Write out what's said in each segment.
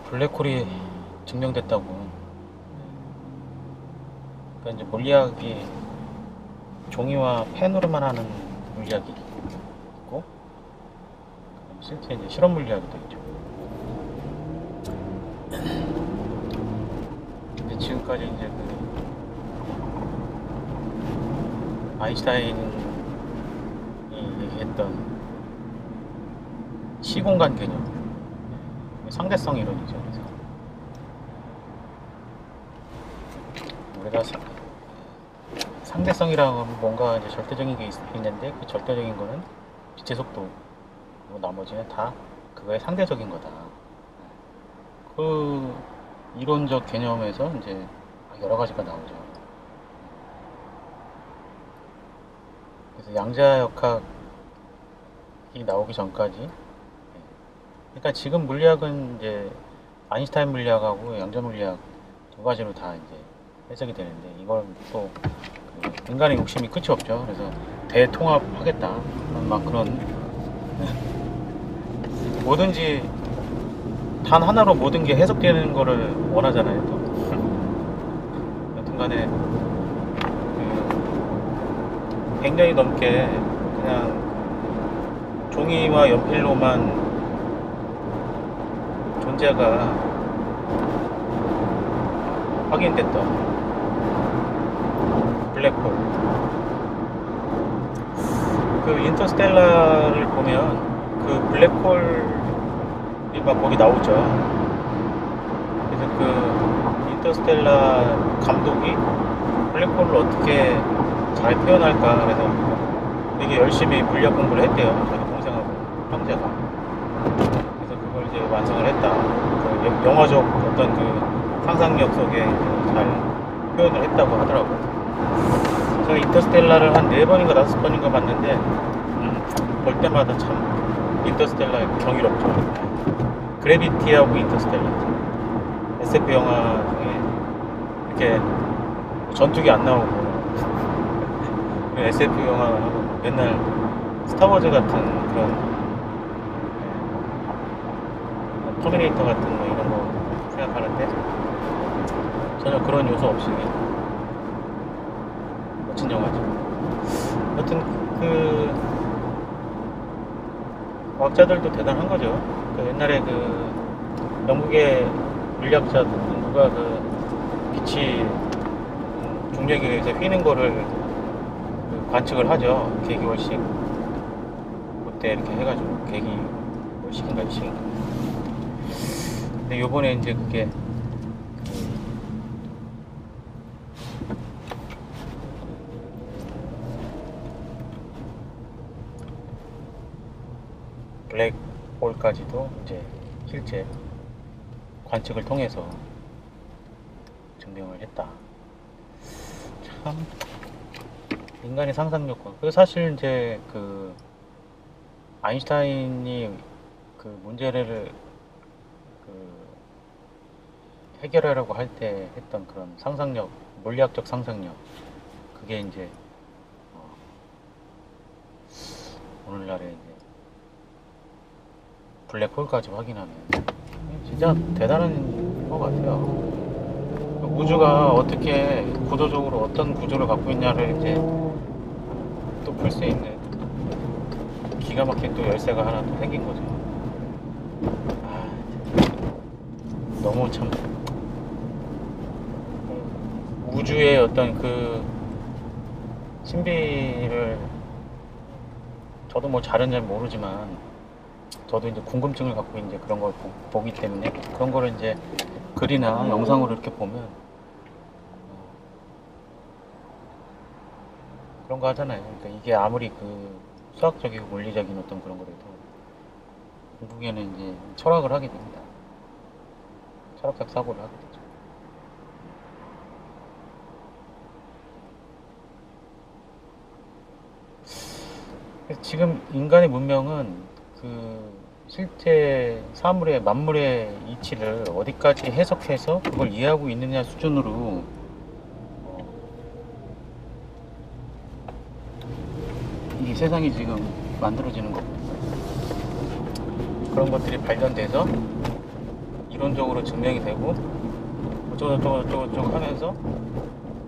블랙홀이 증명됐다고. 그러니까 이제 물리학이 종이와 펜으로만 하는 물리학이 있고, 실제 이제 실험 물리학이 또 있죠. 근데 지금까지 이제 그 아인슈타인이 얘기했던 시공간 개념, 상대성 이론이죠. 그래서 우리가 상대성이라는 건 뭔가 이제 절대적인 게 있는데, 그 절대적인 거는 빛의 속도, 그리고 나머지는 다 그거의 상대적인 거다. 그 이론적 개념에서 이제 여러 가지가 나오죠. 그래서 양자역학이 나오기 전까지, 그러니까 지금 물리학은 이제 아인슈타인 물리학하고 양자 물리학 두 가지로 다 이제 해석이 되는데, 이걸 또 그 인간의 욕심이 끝이 없죠. 그래서 대통합하겠다, 막 그런, 뭐든지 단 하나로 모든 게 해석되는 거를 원하잖아요. 또 여튼간에 그 100년이 넘게 그냥 종이와 연필로만 존재가 확인됐던 블랙홀, 그 인터스텔라를 보면 그 블랙홀이 막 거기 나오죠. 그래서 그 인터스텔라 감독이 블랙홀을 어떻게 잘 표현할까, 그래서 되게 열심히 물리학 공부를 했대요. 자기 동생하고 형제가. 그래서 그걸 이제 완성을 했다. 그 영화적 어떤 그 상상력 속에 잘 표현을 했다고 하더라고요. 제가 인터스텔라를 한 4번인가 5번인가 봤는데, 볼 때마다 참 인터스텔라 경이롭죠. 그래비티하고 인터스텔라, SF 영화 중에 이렇게 전투기 안 나오고 SF 영화하고 맨날 스타워즈 같은 그런, 터미네이터 같은 뭐 이런 거 생각하는데, 전혀 그런 요소 없이 멋진 영화죠. 여튼 그 과학자들도 대단한 거죠. 그 옛날에 그 영국의 물리학자 누가 그 빛이 중력에 의해서 휘는 거를 그 관측을 하죠. 계기월씩 그때 이렇게 해가지고, 계기월씩인가 이씩인가. 근데 요번에 이제 그게 블랙홀까지도 이제 실제 관측을 통해서 증명을 했다. 참 인간의 상상력과, 그 사실 이제 그 아인슈타인이 그 문제를 그 해결하려고 할 때 했던 그런 상상력, 물리학적 상상력, 그게 이제 오늘날에 이제 블랙홀까지 확인하는, 진짜 대단한 것 같아요. 우주가 어떻게 구조적으로 어떤 구조를 갖고 있냐를 이제 또 풀 수 있는 기가 막힌 또 열쇠가 하나 또 생긴 거죠. 아, 너무 참 우주의 어떤 그 신비를, 저도 뭐 잘은 잘 모르지만 저도 이제 궁금증을 갖고 이제 그런 걸 보기 때문에, 그런 거를 이제 글이나 영상으로 이렇게 보면 그런 거 하잖아요. 그러니까 이게 아무리 그 수학적이고 물리적인 어떤 그런 거라도 결국에는 이제 철학을 하게 됩니다. 철학적 사고를 하게 되죠. 그래서 지금 인간의 문명은 그 실제 사물의, 만물의 이치를 어디까지 해석해서 그걸 이해하고 있느냐 수준으로 이 세상이 지금 만들어지는 겁니다. 그런 것들이 발견돼서 이론적으로 증명이 되고 어쩌고저쩌고 하면서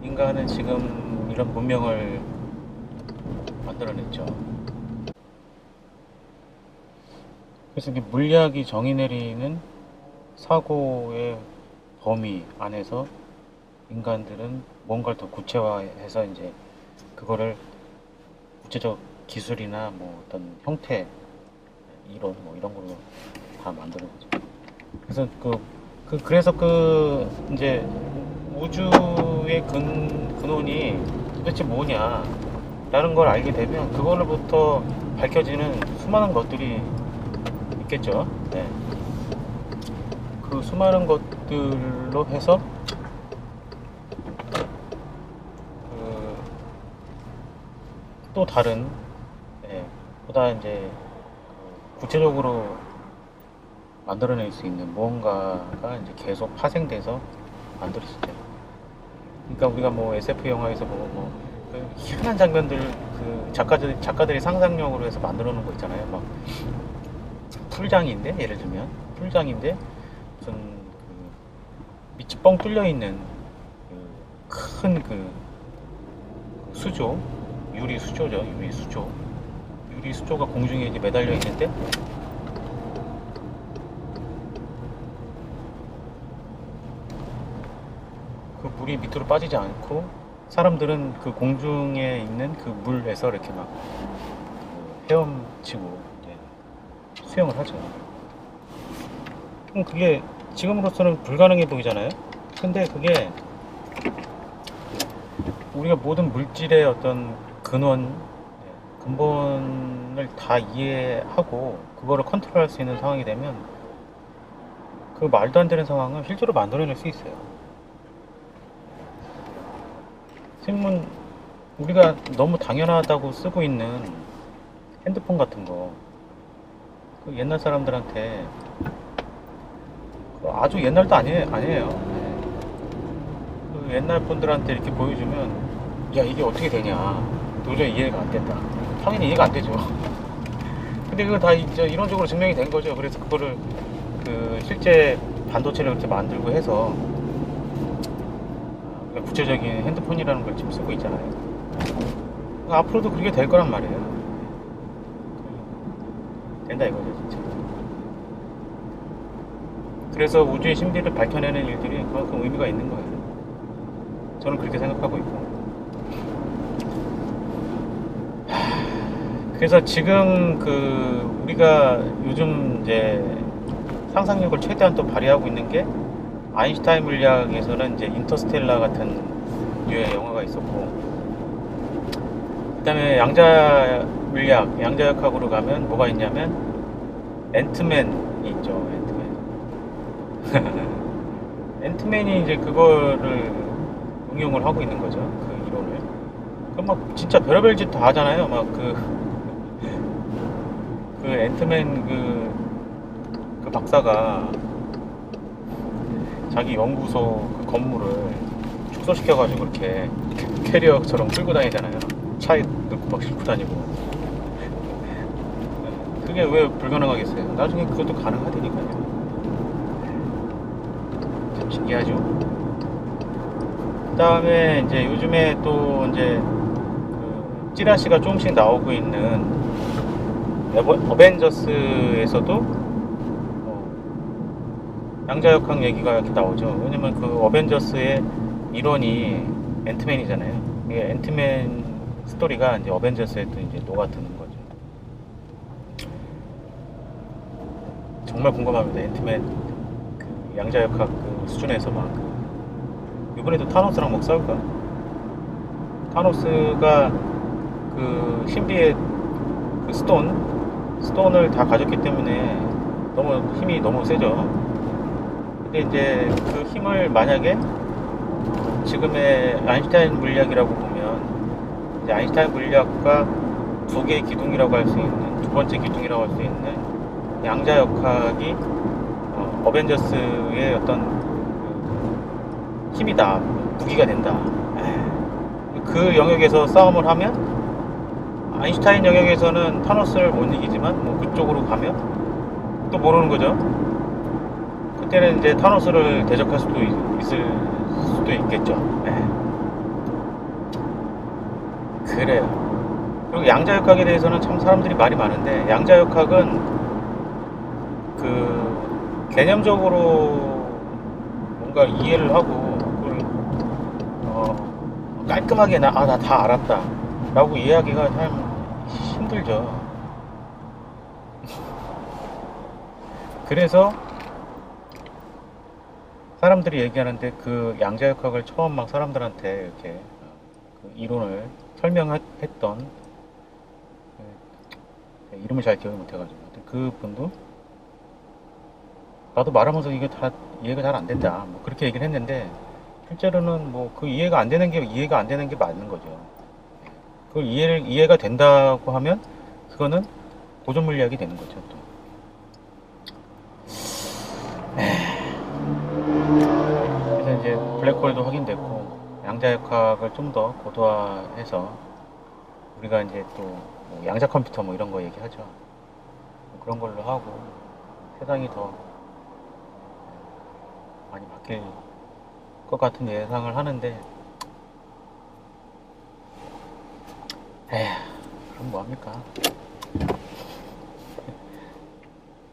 인간은 지금 이런 문명을 만들어냈죠. 그래서 이게 물리학이 정의 내리는 사고의 범위 안에서 인간들은 뭔가를 더 구체화해서 이제 그거를 구체적 기술이나 뭐 어떤 형태, 이론 뭐 이런 걸로 다 만드는 거죠. 그래서 그래서 이제 우주의 근원이 도대체 뭐냐라는 걸 알게 되면 그걸로부터 밝혀지는 수많은 것들이 있겠죠. 네. 그 수많은 것들로 해서 또 다른, 예, 보다 이제 구체적으로 만들어낼 수 있는 무언가가 이제 계속 파생돼서 만들어지죠. 그러니까 우리가 뭐 SF 영화에서 그 희한한 장면들 그 작가들이 상상력으로 해서 만들어 놓은 거 있잖아요. 막 풀장인데, 예를 들면 풀장인데 무슨 밑이 뻥 뚫려 있는 큰 수조, 유리 수조죠. 유리 수조가 공중에 이제 매달려 있는데 그 물이 밑으로 빠지지 않고 사람들은 그 공중에 있는 그 물에서 이렇게 막 헤엄치고 수영을 하죠. 그럼 그게 지금으로서는 불가능해 보이잖아요. 근데 그게 우리가 모든 물질의 어떤 근본을 다 이해하고 그거를 컨트롤할 수 있는 상황이 되면 그 말도 안 되는 상황을 실제로 만들어낼 수 있어요. 우리가 너무 당연하다고 쓰고 있는 핸드폰 같은 거, 그 옛날 사람들한테 아주 옛날도 아니에요. 그 옛날 분들한테 이렇게 보여주면 야 이게 어떻게 되냐, 도저히 이해가 안 된다. 당연히 이해가 안 되죠. 근데 그거 다 이제 이론적으로 증명이 된 거죠. 그래서 그거를 실제 반도체를 이렇게 만들고 해서 구체적인 핸드폰이라는 걸 지금 쓰고 있잖아요. 앞으로도 그게 될 거란 말이에요. 된다 이거죠, 진짜. 그래서 우주의 신비를 밝혀내는 일들이 그만큼 의미가 있는 거예요. 저는 그렇게 생각하고 있고. 그래서 지금 우리가 요즘 이제 상상력을 최대한 또 발휘하고 있는 게, 아인슈타인 물리학에서는 이제 인터스텔라 같은 류의 영화가 있었고, 그 다음에 양자 물리학, 양자역학으로 가면 뭐가 있냐면 앤트맨이 있죠. 앤트맨이 이제 그거를 응용을 하고 있는 거죠. 그 이론을. 그럼 막 진짜 별의별 짓 다 하잖아요. 막 앤트맨 그 박사가 자기 연구소 그 건물을 축소시켜가지고 이렇게 캐리어처럼 끌고 다니잖아요. 차에 넣고 막 싣고 다니고. 그게 왜 불가능하겠어요? 나중에 그것도 가능하다니까요. 참 신기하죠? 그 다음에 이제 요즘에 또 이제 찌라시가 조금씩 나오고 있는 어벤져스에서도 양자역학 얘기가 이렇게 나오죠. 왜냐면 그 어벤져스의 일원이 앤트맨이잖아요. 이게 앤트맨 스토리가 이제 어벤져스에 또 이제 녹아드는 거죠. 정말 궁금합니다. 앤트맨 그 양자역학 그 수준에서 막 이번에도 타노스랑 막 싸울까? 타노스가 그 신비의 그 스톤을 다 가졌기 때문에 힘이 너무 세죠. 근데 이제 그 힘을 만약에 지금의 아인슈타인 물리학이라고 보면, 이제 아인슈타인 물리학과 두 개의 기둥이라고 할 수 있는, 두 번째 기둥이라고 할 수 있는 양자역학이 어벤져스의 어떤 힘이다, 무기가 된다. 그 영역에서 싸움을 하면 아인슈타인 영역에서는 타노스를 못 이기지만 뭐 그쪽으로 가면 또 모르는 거죠. 그때는 이제 타노스를 대적할 수도 있을 수도 있겠죠. 네. 그래요. 그리고 양자역학에 대해서는 참 사람들이 말이 많은데, 양자역학은 그 개념적으로 뭔가 이해를 하고 그걸 깔끔하게 나 다 알았다 라고 이해하기가 참 힘들죠. 그래서 사람들이 얘기하는데, 그 양자역학을 처음 막 사람들한테 이렇게 그 이론을 설명했던, 이름을 잘 기억을 못해가지고, 그 분도 나도 말하면서 이게 다 이해가 잘 안 된다, 뭐 그렇게 얘기를 했는데, 실제로는 뭐 그 이해가 안 되는 게 맞는 거죠. 그걸 이해가 된다고 하면 그거는 보존 물리학이 되는 거죠. 또. 그래서 이제 블랙홀도 확인됐고, 양자역학을 좀 더 고도화해서 우리가 이제 또뭐 양자 컴퓨터 뭐 이런 거 얘기하죠. 뭐 그런 걸로 하고 세상이 더 많이 바뀔 것 같은 예상을 하는데, 에휴, 그럼 뭐합니까?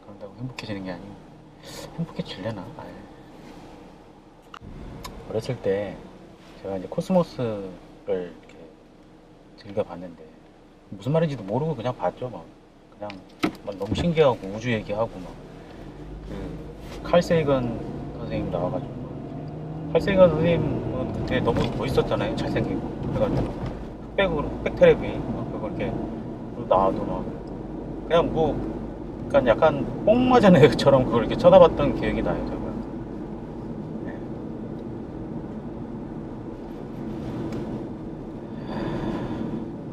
그런다고 행복해지는 게 아니고, 행복해지려나? 아유. 어렸을 때 제가 이제 코스모스를 이렇게 즐겨봤는데, 무슨 말인지도 모르고 그냥 봤죠. 그냥 막 너무 신기하고 우주 얘기하고 그 칼 세이건 선생님 나와가지고, 칼 세이건 선생님은 그때 너무 멋있었잖아요. 잘생기고. 그래가지고 흑백 테레비 그거 이렇게 나와도 막 그냥 뭐 그러니까 약간 뽕 맞은 애처럼 그걸 이렇게 쳐다봤던 기억이 나요. 제가. 네.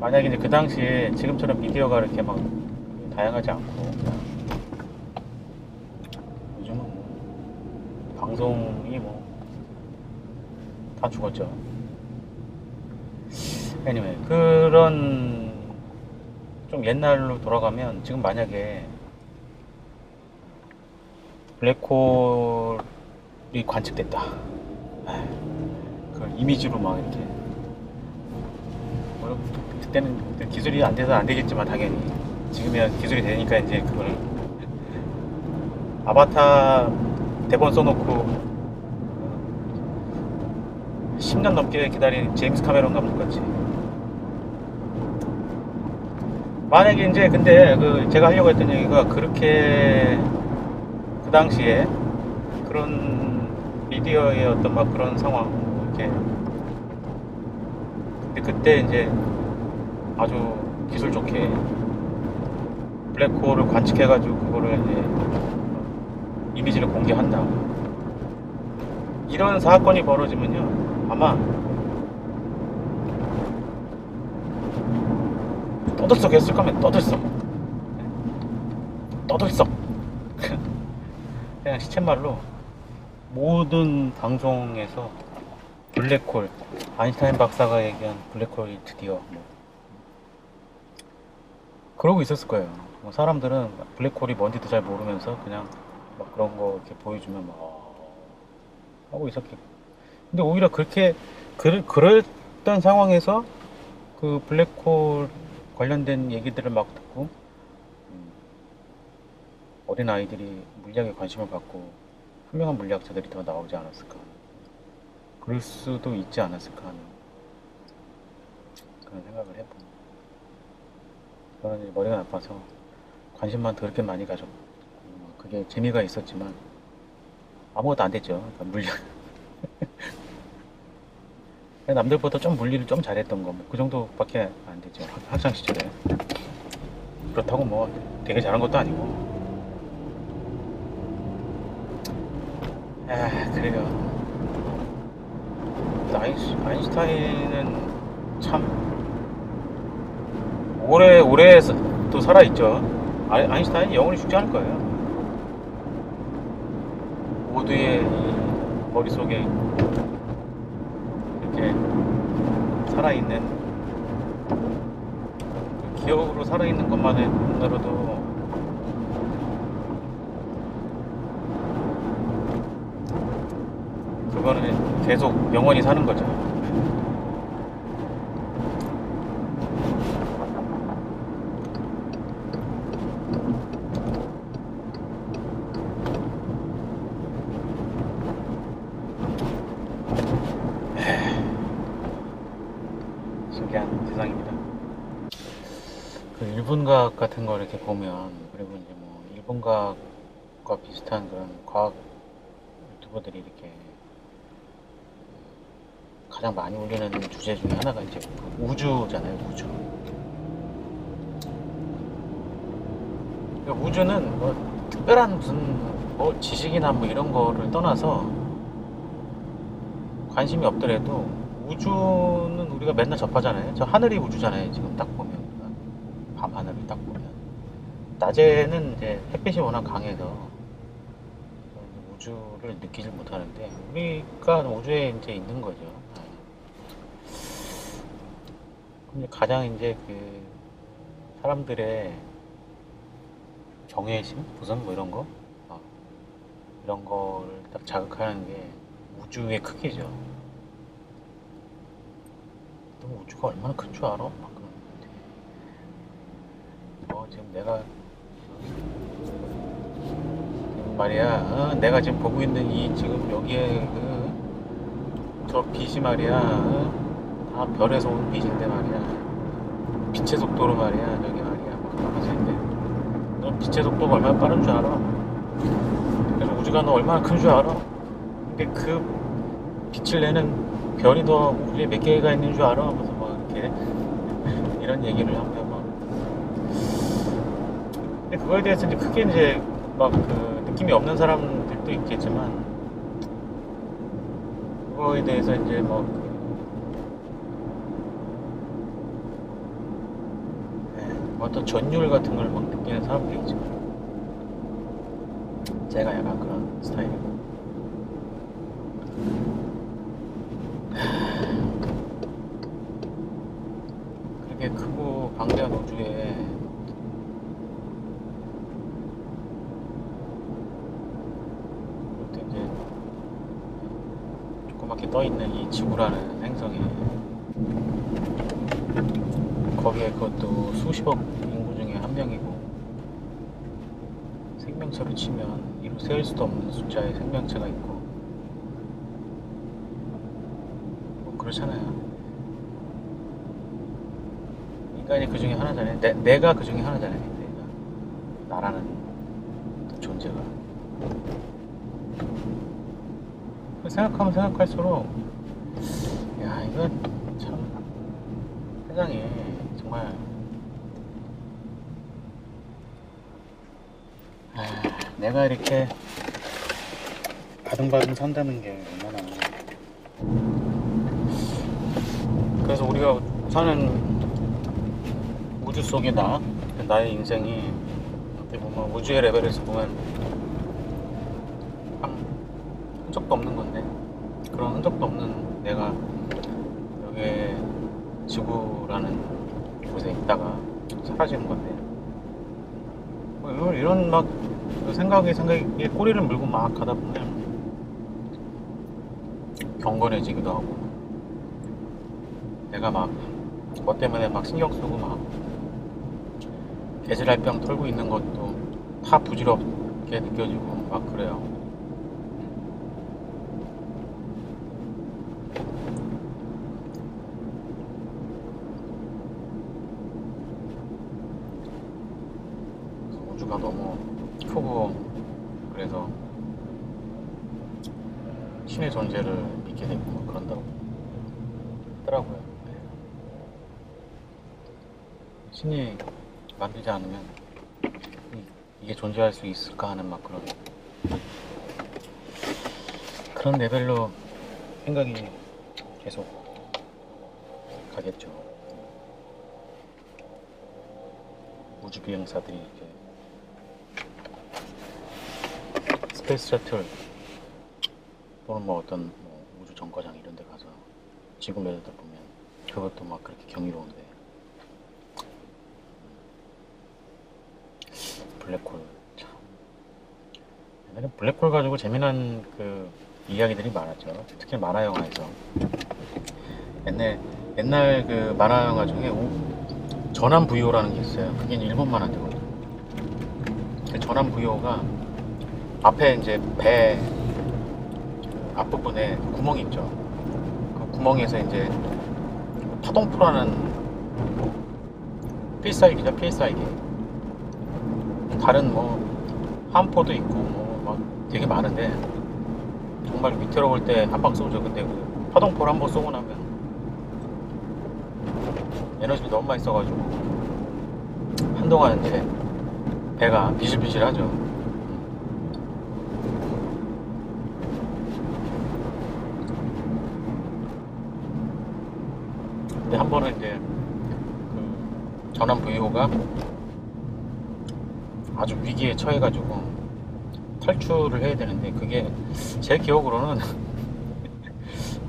만약에 이제 그 당시에 지금처럼 미디어가 이렇게 막 다양하지 않고, 그냥 요즘은 뭐 방송이 뭐 다 죽었죠. anyway, 그런 좀 옛날로 돌아가면, 지금 만약에 블랙홀이 관측됐다, 그걸 이미지로 막 이렇게, 물론 그때는 기술이 안 돼서 안 되겠지만, 당연히 지금이야 기술이 되니까 이제 그걸 아바타 대본 써놓고 10년 넘게 기다린 제임스 카메론 감독 같이. 만약에 이제 근데 그 제가 하려고 했던 얘기가, 그렇게 그 당시에 그런 미디어의 어떤 막 그런 상황 이렇게, 근데 그때 이제 아주 기술 좋게 블랙홀을 관측해가지고 그거를 이제 이미지를 공개한다, 이런 사건이 벌어지면요, 아마 떠들썩 했을 거면 떠들썩 그냥 시쳇말로 모든 방송에서 블랙홀, 아인슈타인 박사가 얘기한 블랙홀이 드디어 뭐 그러고 있었을 거예요. 뭐 사람들은 블랙홀이 뭔지도 잘 모르면서 그냥 막 그런 거 이렇게 보여주면 막 하고 있었겠고. 근데 오히려 그렇게 그랬던 상황에서 그 블랙홀 관련된 얘기들을 막 듣고, 어린 아이들이 물리학에 관심을 갖고 현명한 물리학자들이 더 나오지 않았을까, 그럴 수도 있지 않았을까 하는 그런 생각을 해봅니다. 저는 이제 머리가 나빠서 관심만 더럽게 많이 가졌고, 그게 재미가 있었지만 아무것도 안 됐죠. 그러니까 물리학 남들보다 좀 물리를 좀 잘했던 거, 뭐 그 정도밖에 안 됐죠. 학창 시절에. 그렇다고 뭐 되게 잘한 것도 아니고. 그래요. 아인슈타인은 참 오래 또 살아있죠. 아인슈타인이 영원히 죽지 않을 거예요. 모두의 이 머릿속에 이렇게 살아있는, 그 기억으로 살아있는 것만으로도 계속 영원히 사는 거죠. 신기한 세상입니다. 그 일본과학 같은 거 이렇게 보면, 그리고 이제 뭐 일본과학과 비슷한 그런 과학 유튜버들이 이렇게 가장 많이 올리는 주제 중에 하나가 이제 그 우주잖아요, 우주. 그러니까 우주는 뭐 특별한 무슨 뭐 지식이나 뭐 이런 거를 떠나서 관심이 없더라도 우주는 우리가 맨날 접하잖아요. 저 하늘이 우주잖아요. 지금 딱 보면 우리가 밤하늘을 딱 보면 낮에는 이제 햇빛이 워낙 강해서 우주를 느끼질 못하는데 우리가 우주에 이제 있는 거죠. 근데 가장 이제 그 사람들의 경외심, 무슨 뭐 이런 거 이런 거를 딱 자극하는 게 우주의 크기죠. 너 우주가 얼마나 큰 줄 알아? 막 그러는데 지금 내가 지금 말이야, 내가 지금 보고 있는 이 지금 여기에 저 빛이 말이야, 다 별에서 온 빛인데 말이야, 빛의 속도로 말이야, 저기 말이야, 막 그러면서 너 빛의 속도가 얼마나 빠른 줄 알아? 그래서 우주가 너 얼마나 큰 줄 알아? 근데 그 빛을 내는 별이 더 우주에 몇 개가 있는 줄 알아? 하면서 막 이렇게 이런 얘기를 하면 막 근데 그거에 대해서 이제 크게 이제 막 그 느낌이 없는 사람들도 있겠지만 그거에 대해서 이제 뭐 어떤 전율 같은 걸 막 느끼는 사람들이 있죠. 제가 약간 그런 스타일이고. 그렇게 크고 방대한 우주에 또 이제 조그맣게 떠있는 이 지구라는 행성에 거기에 그것도 수십억 인구 중에 한 명이고 생명체로 치면 이루 세울 수도 없는 숫자의 생명체가 있고 뭐 그렇잖아요. 인간이 그 중에 하나잖아요. 내가 그 중에 하나잖아요. 내가 나라는 존재가. 생각하면 생각할수록 야 이거 참 세상에 정말 내가 이렇게 바둥바둥 산다는 게 얼마나. 그래서 우리가 사는 우주 속의 나의 인생이 어떻게 보면 우주의 레벨에서 보면 흔적도 없는 건데 그런 흔적도 없는 내가 여기에 지구라는 곳에 있다가 사라지는 건데 뭐 이런 막 생각에 꼬리를 물고 막 가다 보면 경건해지기도 하고 내가 막 뭐 때문에 막 신경 쓰고 막 개질랄병 털고 있는 것도 다 부질없게 느껴지고 막 그래요. 우주가 너무 크고 그래서 신의 존재를 믿게 되고 막 그런다고 하더라고요. 신이 만들지 않으면 이게 존재할 수 있을까 하는 막 그런 레벨로 생각이 계속 가겠죠. 우주 비행사들이 이렇게 스페이스 셔틀 또는 뭐 어떤 뭐 우주 정거장 이런 데 가서 지구 내려다보면 그것도 막 그렇게 경이로운데 블랙홀 참 옛날에 블랙홀 가지고 재미난 그 이야기들이 많았죠. 특히 만화 영화에서 옛날 그 만화 영화 중에 전함부요라는 게 있어요. 그게 이제 일본 만화거든요. 그 전함부요가 앞에 이제 배 앞부분에 구멍이 있죠. 그 구멍에서 이제 파동포라는 필살기죠, 필살기. 다른 뭐 함포도 있고 뭐 막 되게 많은데 정말 위태로울 때 한 방 쏘죠. 근데 그 파동포를 한 번 쏘고 나면 에너지가 너무 많이 써가지고 한동안 이제 배가 비실비실하죠. 근데 한 번은 이제 그 전함 VO가 아주 위기에 처해가지고 탈출을 해야 되는데 그게 제 기억으로는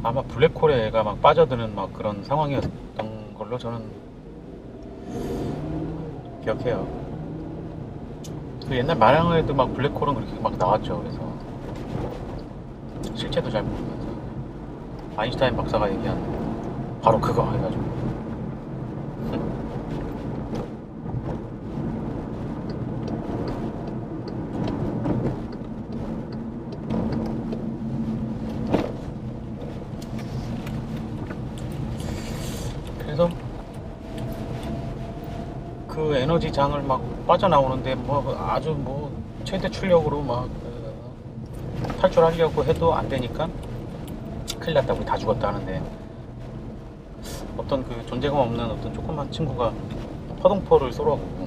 아마 블랙홀에 애가 막 빠져드는 막 그런 상황이었던 걸로 저는 기억해요. 그 옛날 만화에도 막 블랙홀은 그렇게 막 나왔죠. 그래서 실체도 잘 모르면서 아인슈타인 박사가 얘기한 바로 그거 해가지고 그래서 그 에너지 장을 막 빠져나오는데 뭐 아주 뭐 최대 출력으로 막 탈출하려고 해도 안 되니까 큰일 났다고 다 죽었다 하는데 어떤 그 존재감 없는 어떤 조그만 친구가 파동포를 쏘라고